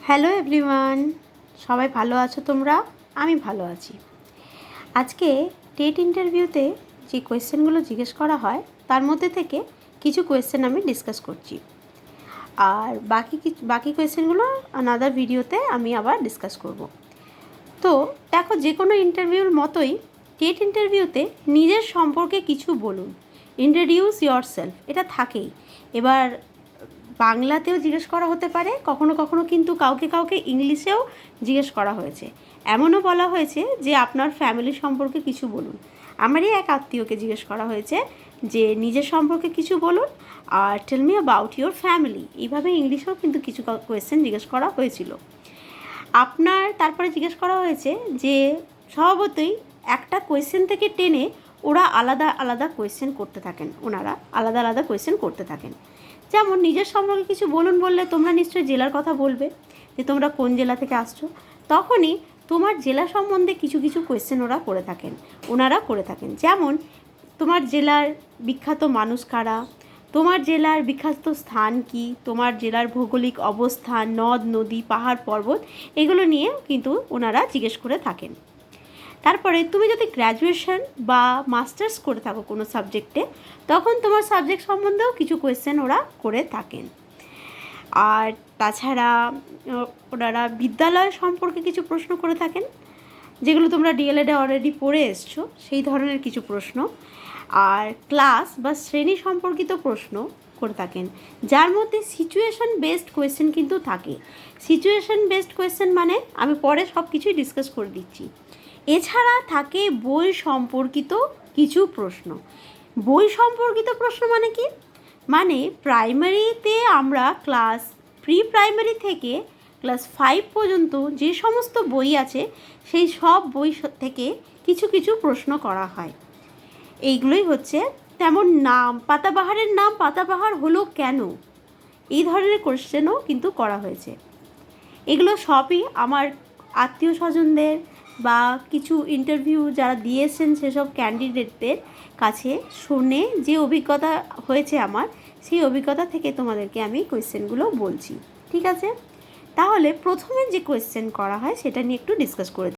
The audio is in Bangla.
হ্যালো এভরিওয়ান, সবাই ভালো আছো তোমরা? আমি ভালো আছি। আজকে টেট ইন্টারভিউতে যে কোয়েশ্চেনগুলো জিজ্ঞেস করা হয় তার মধ্যে থেকে কিছু কোয়েশ্চেন আমি ডিসকাস করছি, আর বাকি কোয়েশ্চেনগুলো আনাদার ভিডিওতে আমি আবার ডিসকাস করব। তো দেখো, যে কোনো ইন্টারভিউর মতোই টেট ইন্টারভিউতে নিজের সম্পর্কে কিছু বলুন, ইন্ট্রোডিউস ইয়োরসেলফ, এটা থাকেই। এবার বাংলাতেও জিজ্ঞেস করা হতে পারে, কখনো কখনো কিন্তু কাউকে কাউকে ইংলিশেও জিজ্ঞেস করা হয়েছে। এমনও বলা হয়েছে যে আপনার ফ্যামিলি সম্পর্কে কিছু বলুন। আমারই এক আত্মীয়কে জিজ্ঞেস করা হয়েছে যে নিজের সম্পর্কে কিছু বলুন আর tell me about your family. এইভাবে ইংলিশেও কিন্তু কিছু কোয়েশ্চেন জিজ্ঞেস করা হয়েছিল। তারপরে জিজ্ঞেস করা হয়েছে যে স্বভাবতই একটা কোয়েশ্চেন থেকে টেনে ওরা আলাদা আলাদা কোয়েশ্চেন করতে থাকেন, আলাদা আলাদা কোয়েশ্চেন করতে থাকেন। যেমন নিজের সম্পর্কে কিছু বলুন বললে তোমরা নিশ্চয়ই জেলার কথা বলবে, যে তোমরা কোন জেলা থেকে আসছো। তখনই তোমার জেলা সম্বন্ধে কিছু কিছু কোয়েশ্চেন ওনারা করে থাকেন। যেমন তোমার জেলার বিখ্যাত মানুষ কারা, তোমার জেলার বিখ্যাত স্থান কি, তোমার জেলার ভৌগোলিক অবস্থান, নদ নদী, পাহাড় পর্বত, এগুলো নিয়েও কিন্তু ওনারা জিজ্ঞেস করে থাকেন। তারপরে তুমি যদি গ্র্যাজুয়েশন বা মাস্টার্স করে থাকো কোনো সাবজেক্টে, তখন তোমার সাবজেক্ট সম্বন্ধেও কিছু কোয়েশ্চেন ওরা করে থাকেন। আর তাছাড়া ওনারা বিদ্যালয় সম্পর্কে কিছু প্রশ্ন করে থাকেন, যেগুলো তোমরা ডিএলএডে অলরেডি পড়ে এসছো, সেই ধরনের কিছু প্রশ্ন। আর ক্লাস বা শ্রেণী সম্পর্কিত প্রশ্ন করে থাকেন, যার মধ্যে সিচুয়েশন বেসড কোয়েশ্চেন কিন্তু থাকে। সিচুয়েশন বেসড কোয়েশ্চেন মানে আমি পরে সব কিছুই ডিসকাস করে দিচ্ছি। এছাড়া থাকে বই সম্পর্কিত কিছু প্রশ্ন। বই সম্পর্কিত প্রশ্ন মানে কি? মানে প্রাইমারিতে আমরা প্রি প্রাইমারি থেকে ক্লাস 5 পর্যন্ত যে সমস্ত বই আছে সেই সব বই থেকে কিছু কিছু প্রশ্ন করা হয়। এইগুলোই হচ্ছে, তেমন নাম, পাতাবাহারের নাম পাতাবাহার হলো কেন, এই ধরনের কোশ্চেনও কিন্তু করা হয়েছে। এগুলো সবই আমার আত্মীয় স্বজনদের বা কিছু ইন্টারভিউ যারা দিয়েছেন সেসব ক্যান্ডিডেটদের কাছে শুনে যে অভিজ্ঞতা হয়েছে আমার, সেই অভিজ্ঞতা থেকে তোমাদেরকে আমি কোয়েশ্চেনগুলো বলছি। ঠিক আছে, তাহলে প্রথমে যে কোয়েশ্চেন করা হয় সেটা নিয়ে একটু ডিসকাস করে